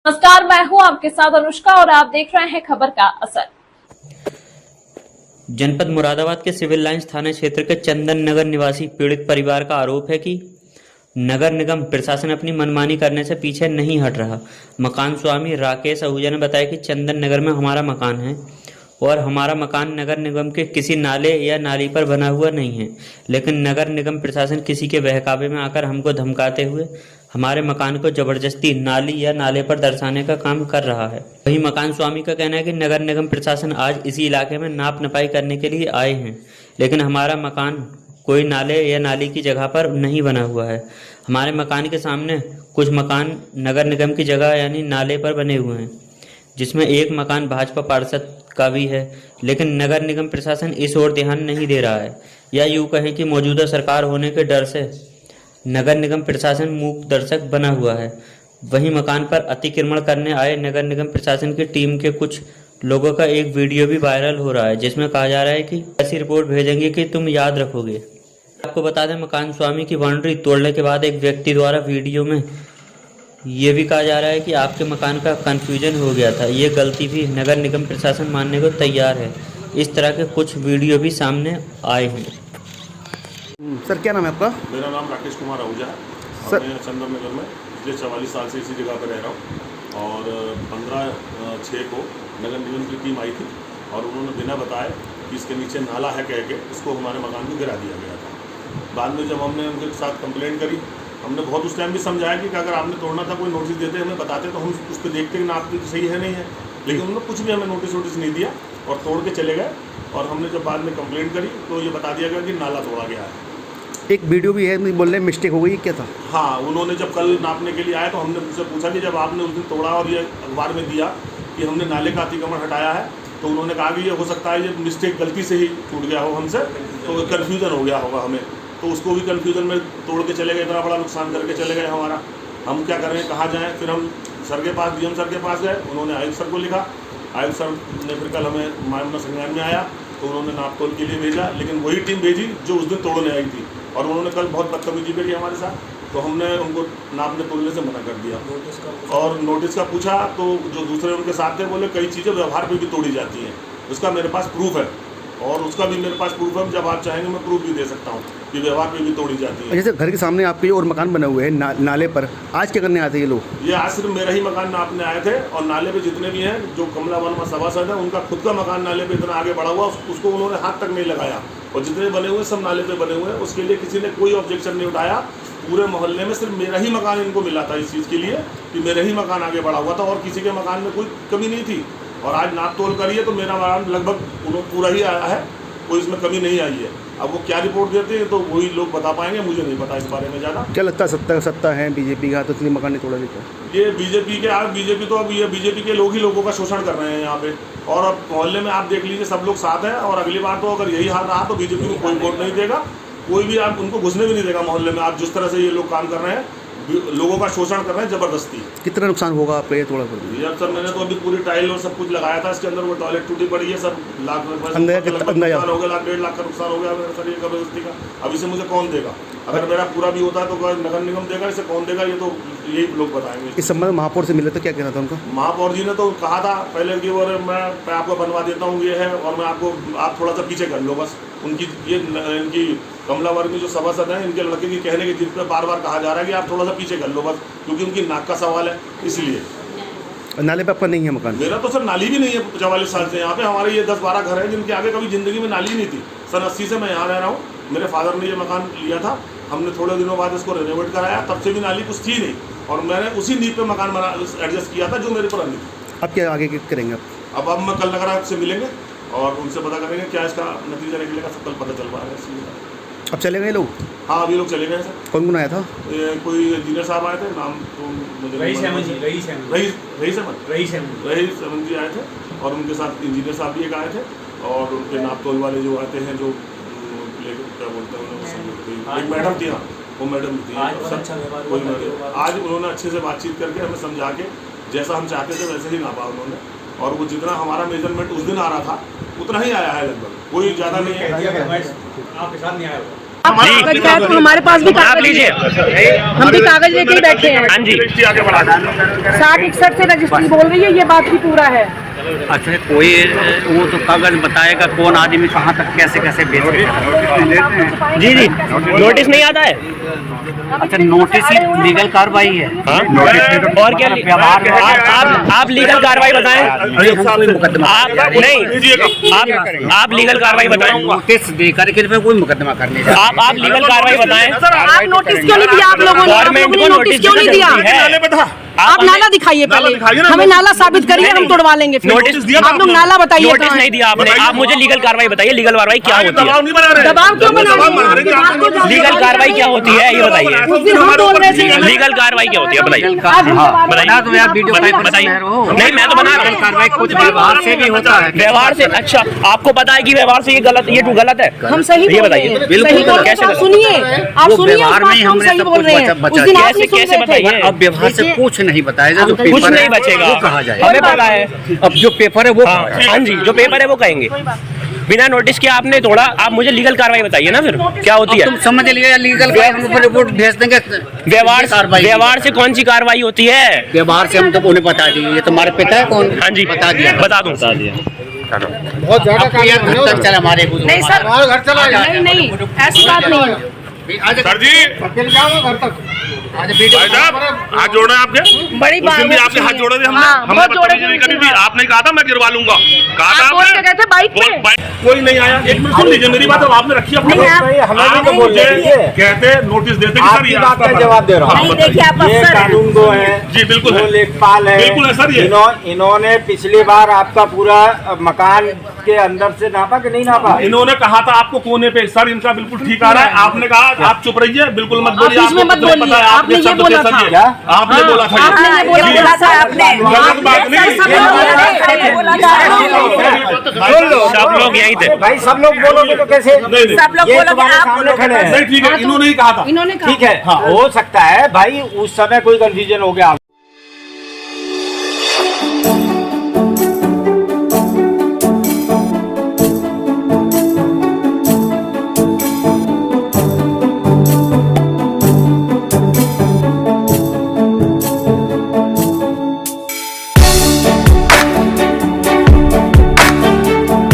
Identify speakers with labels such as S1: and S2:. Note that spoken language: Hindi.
S1: नमस्कार, मैं हूं आपके साथ अनुष्का और आप देख रहे हैं खबर का असर।
S2: जनपद मुरादाबाद के सिविल लाइंस थाना क्षेत्र के चंदन नगर निवासी पीड़ित परिवार का आरोप है कि नगर निगम प्रशासन अपनी मनमानी करने से पीछे नहीं हट रहा। मकान स्वामी राकेश आहूजा ने बताया कि चंदन नगर में हमारा मकान है और हमारा मकान नगर निगम के किसी नाले या नाली पर बना हुआ नहीं है, लेकिन नगर निगम प्रशासन किसी के बहकावे में आकर हमको धमकाते हुए हमारे मकान को जबरदस्ती नाली या नाले पर दर्शाने का काम कर रहा है। वहीं मकान स्वामी का कहना है कि नगर निगम प्रशासन आज इसी इलाके में नाप नपाई करने के लिए आए हैं, लेकिन हमारा मकान कोई नाले या नाली की जगह पर नहीं बना हुआ है। हमारे मकान के सामने कुछ मकान नगर निगम की जगह यानी नाले पर बने हुए हैं, जिसमें एक मकान भाजपा पार्षद का भी है, लेकिन नगर निगम प्रशासन इस ओर ध्यान नहीं दे रहा है, या यूँ कहें कि मौजूदा सरकार होने के डर से नगर निगम प्रशासन मूक दर्शक बना हुआ है। वहीं मकान पर अतिक्रमण करने आए नगर निगम प्रशासन की टीम के कुछ लोगों का एक वीडियो भी वायरल हो रहा है, जिसमें कहा जा रहा है कि ऐसी रिपोर्ट भेजेंगे कि तुम याद रखोगे। आपको बता दें, मकान स्वामी की बाउंड्री तोड़ने के बाद एक व्यक्ति द्वारा वीडियो में ये भी कहा जा रहा है कि आपके मकान का कंफ्यूजन हो गया था। ये गलती भी नगर निगम प्रशासन मानने को तैयार है। इस तरह के कुछ वीडियो भी सामने आए हैं।
S3: सर, क्या नाम है आपका?
S4: मेरा नाम राकेश कुमार आहूजा है और
S3: सर,
S4: मैं चंदन नगर में पिछले 44 साल से इसी जगह पर रह रहा हूँ। और 15/6 को नगर निगम की टीम आई थी और उन्होंने बिना बताए कि इसके नीचे नाला है कह के इसको हमारे मकान को गिरा दिया गया था। बाद में जब हमने उनके साथ कंप्लेंट करी, हमने बहुत उस टाइम भी समझाया कि अगर आपने तोड़ना था कोई नोटिस देते हमें बताते तो हम उस पर देखते कि ना आपकी सही है नहीं है, लेकिन उन्होंने कुछ भी हमें नोटिस नहीं दिया और तोड़ के चले गए। और हमने जब बाद में कंप्लेंट करी तो ये बता दिया गया कि नाला तोड़ा गया है।
S3: एक वीडियो भी है, नहीं बोल रहे मिस्टेक हो गई, क्या था?
S4: हाँ, उन्होंने जब कल नापने के लिए आए तो हमने उनसे पूछा कि जब आपने उस दिन तोड़ा और ये अखबार में दिया कि हमने नाले का अतिक्रमण हटाया है, तो उन्होंने कहा कि ये हो सकता है ये मिस्टेक गलती से ही टूट गया हो हमसे, तो कन्फ्यूज़न हो गया होगा हमें, तो उसको भी कन्फ्यूज़न में तोड़ के चले गए, इतना बड़ा नुकसान करके चले गए हमारा। हम क्या करें, कहाँ जाएँ? फिर हम सर के पास, डीएम सर के पास गए, उन्होंने आयुक्त सर को लिखा। आयुक्त सर ने फिर कल हमें मामला संज्ञान में आया तो उन्होंने नापतोल के लिए भेजा, लेकिन वही टीम भेजी जो उस दिन तोड़ने आई थी, और उन्होंने कल बहुत बदतमीजी करी हमारे साथ, तो हमने उनको नापने तोड़ने से मना कर दिया। और नोटिस का पूछा तो जो दूसरे उनके साथ थे बोले कई चीज़ें व्यवहार पे भी तोड़ी जाती हैं, उसका मेरे पास प्रूफ है और उसका भी मेरे पास प्रूफ है, जब आप चाहेंगे मैं प्रूफ भी दे सकता हूँ कि व्यवहार पे भी तोड़ी जाती है।
S3: जैसे घर के सामने आपके और मकान बने हुए हैं नाले पर, आज क्या करने आते हैं ये लोग?
S4: ये आज सिर्फ मेरा ही मकान नापने आए थे, और नाले पे जितने भी हैं जो कमला वर्मा सभासद है उनका खुद का मकान नाले पे इतना आगे बढ़ा हुआ उसको उन्होंने हाथ तक नहीं लगाया, और जितने बने हुए सब नाले पे बने हुए हैं, उसके लिए किसी ने कोई ऑब्जेक्शन नहीं उठाया। पूरे मोहल्ले में सिर्फ मेरा ही मकान इनको मिला था इस चीज़ के लिए कि मेरा ही मकान आगे बढ़ा हुआ था और किसी के मकान में कोई कमी नहीं थी। और आज नाप तोल करिए तो मेरा मकान लगभग पूरा ही आया है, कोई इसमें कमी नहीं आई है। अब वो क्या रिपोर्ट देते हैं तो वही लोग बता पाएंगे, मुझे नहीं पता इस बारे में ज़्यादा।
S3: क्या लगता है सत्ता है बीजेपी का, तो इसलिए मकान नहीं तोड़ा देता?
S4: ये बीजेपी के बीजेपी तो अब ये बीजेपी के लोग ही लोगों का शोषण कर रहे हैं यहाँ पे, और अब मोहल्ले में आप देख लीजिए सब लोग साथ हैं, और अगली बार तो अगर यही हाल रहा तो बीजेपी को कोई वोट नहीं देगा, कोई भी आप उनको घुसने भी नहीं देगा मोहल्ले में। आप जिस तरह से ये लोग काम कर रहे हैं, लोगों का शोषण कर रहे हैं ज़बरदस्ती।
S3: कितना नुकसान होगा आपका ये तोड़ा कर?
S4: यार सर, मैंने तो अभी पूरी टाइल और सब कुछ लगाया था इसके अंदर, वो टॉयलेट टूटी पड़ी है सर, लाख रुपये हो गया, लाख 1.5 लाख का नुकसान हो गया सर ये जबरदस्ती का। अब इसे मुझे कौन देगा? अगर मेरा पूरा भी होता तो नगर निगम देगा, इसे कौन देगा? ये तो यही लोग बताएंगे।
S3: इस संबंध में महापौर से मिले तो क्या कहना था उनका?
S4: महापौर जी ने तो कहा था पहले कि वो मैं आपको बनवा देता हूँ ये है, और मैं आपको आप थोड़ा सा पीछे कर लो बस। उनकी ये इनकी कमला वर्मा जो सभासद हैं, इनके लड़के की कहने के जिस पर बार बार कहा जा रहा है कि आप थोड़ा सा पीछे कर लो बस, क्योंकि उनकी नाक का सवाल है इसलिए।
S3: नाले पे आपका नहीं है मकान?
S4: मेरा तो सर नाली भी नहीं है 44 साल से यहाँ पे। हमारे ये 10-12 घर हैं जिनके आगे कभी ज़िंदगी में नाली नहीं थी। सन 80 से मैं यहाँ रह रहा हूँ। मेरे फादर ने ये मकान लिया था, हमने थोड़े दिनों बाद इसको रेनोवेट कराया, तब से भी नाली कुछ थी नहीं, और मैंने उसी नींव पे मकान बना एडजस्ट किया था जो मेरे पुरानी थी।
S3: अब क्या आगे करेंगे आप?
S4: अब मैं कल नगर से मिलेंगे और उनसे पता करेंगे क्या इसका नतीजा निकलेगा, सब कल पता चल पाएगा।
S3: अब चले गए लोग?
S4: हाँ, अभी लोग चले गए सर।
S3: कौन आया था?
S4: कोई इंजीनियर साहब आए थे, नाम तो मुझे रईस अहमद जी आए थे, और उनके साथ इंजीनियर साहब भी एक आए थे, और उनके नाप तोल वाले जो आते हैं, जो क्या बोलते हैं, एक मैडम थी। हाँ, वो मैडम थी। आज उन्होंने अच्छे से बातचीत करके हमें समझा के जैसा हम चाहते थे वैसे ही नापा उन्होंने, और वो जितना हमारा मेजरमेंट उस दिन आ रहा था उतना ही आया है लगभग, कोई ज़्यादा नहीं है।
S5: आपके साथ नहीं आया? कागज का है तो हमारे पास भी
S6: आप
S5: कागज
S6: लीजिए।
S5: हम भी कागज लेके ही बैठे हैं।
S6: हाँ जी।
S5: 60-61 से रजिस्ट्री बोल रही है, ये बात भी पूरा है।
S7: अच्छा, कोई वो तो कागज बताएगा कौन आदमी कहाँ तक कैसे कैसे बेच रहे
S6: जी जी, नोटिस नहीं आता है।
S7: अच्छा, नोटिस ही लीगल कार्रवाई है।
S6: हाँ? और क्या
S7: व्यवहार
S6: आप लीगल कार्रवाई बताएं। आप नहीं, आप लीगल कार्रवाई बताएं।
S7: नोटिस देकर के फिर कोई मुकदमा करने का।
S6: आप लीगल कार्रवाई बताएं।
S5: आप नोटिस क्यों नहीं दिया? आप लोगों ने
S6: गवर्नमेंट को
S5: नोटिस क्यों नहीं दिया? आप नाला दिखाइए पहले, हमें नाला साबित करिए, हम तोड़वा लेंगे फिर।
S6: नोटिस दिया
S5: आप लोग नाला बताइए।
S6: नोटिस नहीं दिया आपने। आप मुझे लीगल कार्रवाई बताइए, लीगल कार्रवाई क्या होती है?
S5: दबाव क्यों बना रहे हैं?
S6: लीगल कार्रवाई क्या होती है ये बताइए।
S5: उस दिन हम बोल रहे थे
S6: लीगल कार्रवाई क्या होती है बताइए।
S7: बना तो यार वीडियो
S6: बताइए। नहीं, मैं तो बना रहा हूँ।
S7: कार्रवाई कुछ व्यवहार से भी होता है।
S6: व्यवहार से? अच्छा, आपको पता है कि व्यवहार से ये गलत, ये गलत है?
S5: हम सही
S6: ये
S5: बोल रहे
S6: बताइए।
S5: हैं।
S6: बिल्कुल,
S5: सही बोल रहे हैं।
S6: कैसे
S5: आप सुनिए, आप
S7: वो
S5: सुनिए,
S7: व्यवहार में ही
S5: हम
S7: हमने
S5: सही
S7: सब
S5: बोल
S7: कुछ
S5: रहे हैं।
S7: बचा
S5: उस दिन आप
S6: कैसे
S5: नहीं सुन
S6: कैसे
S5: रहे थे।
S6: बताइए।
S7: अब व्यवहार से कुछ नहीं बताएगा। जो
S6: कुछ
S7: पेपर
S6: नहीं
S7: है,
S6: बचेगा,
S7: वो कहा जाएगा।
S6: हमें पता है।
S7: अब जो पेपर है वो
S6: हाँ, हाँ जी, जो पेपर है वो कहेंगे। बिना नोटिस के आपने तोड़ा, आप मुझे लीगल कार्रवाई बताइए ना फिर क्या होती है।
S7: तुम समझ लिए लीगल हम रिपोर्ट भेज देंगे।
S6: व्यवहार से कौन सी कार्रवाई होती है?
S7: व्यवहार से हम तो उन्हें बता दिए। ये तुम्हारे पिता है कौन?
S6: हाँ जी,
S7: बता दिया।
S6: बता दूं।
S7: बहुत ज्यादा घर तक चला हमारे को।
S5: नहीं सर,
S7: घर चला
S5: नहीं नहीं, ऐसी बात नहीं है।
S4: सर जी,
S7: घर तक
S4: भाई साहब, हाथ जोड़े आपके।
S5: बड़ी
S4: उस
S5: बात
S4: दिन भी आपके हाथ जोड़े थे हमने।
S5: हाँ,
S4: हमने
S5: बहुत जोड़े
S4: बदतमीजी नहीं
S5: थे।
S4: करी थी। आपने कहा था मैं गिरवा लूंगा, कहा था
S5: आप बोल के गए थे बाइक पे।
S4: कोई नहीं आया। एक मिनट सुन लीजिए मेरी बात। अब आपने रखी अपनी
S5: नहीं,
S4: आप मुझे कहते नोटिस देते कि सर ये आपका
S8: जवाब दे रहा हूँ।
S5: नहीं, देखिए आप
S8: ये
S5: अफसर हैं।
S8: कानून गो है,
S4: जी बिल्कुल
S8: वो
S4: है,
S8: लेखपाल है,
S4: बिल्कुल है सर। ये
S8: इन्होंने पिछली बार आपका पूरा मकान के अंदर से नापा कि नहीं नापा?
S4: इन्होंने कहा था आपको कोने पे। सर इनका बिल्कुल ठीक आ रहा है। आपने कहा आप चुप रहिए, बिल्कुल मत बोलिए।
S5: बीच में
S4: आपको
S5: मत
S4: खुद नहीं
S5: बोलिए।
S4: पता है,
S5: आपने ये
S4: शब्द
S5: बोला
S4: के
S5: था।
S4: सर ये।
S8: क्या?
S4: आपने बोला था ये।
S5: आपने ये बोला था आपने।
S4: गलत बात नहीं।
S6: सब लोग यहीं थे।
S8: भाई सब लोग बोलोगे तो कैसे?
S4: नहीं,
S5: सब लोग
S8: ये
S5: बोलोगे,
S8: तुम्हारे
S5: आप
S8: सामने खड़े हैं।
S4: नहीं ठीक है, इन्होंने ही कहा था।
S5: इन्होंने कहा
S8: ठीक है, हो सकता है भाई उस समय कोई कंफ्यूजन हो गया।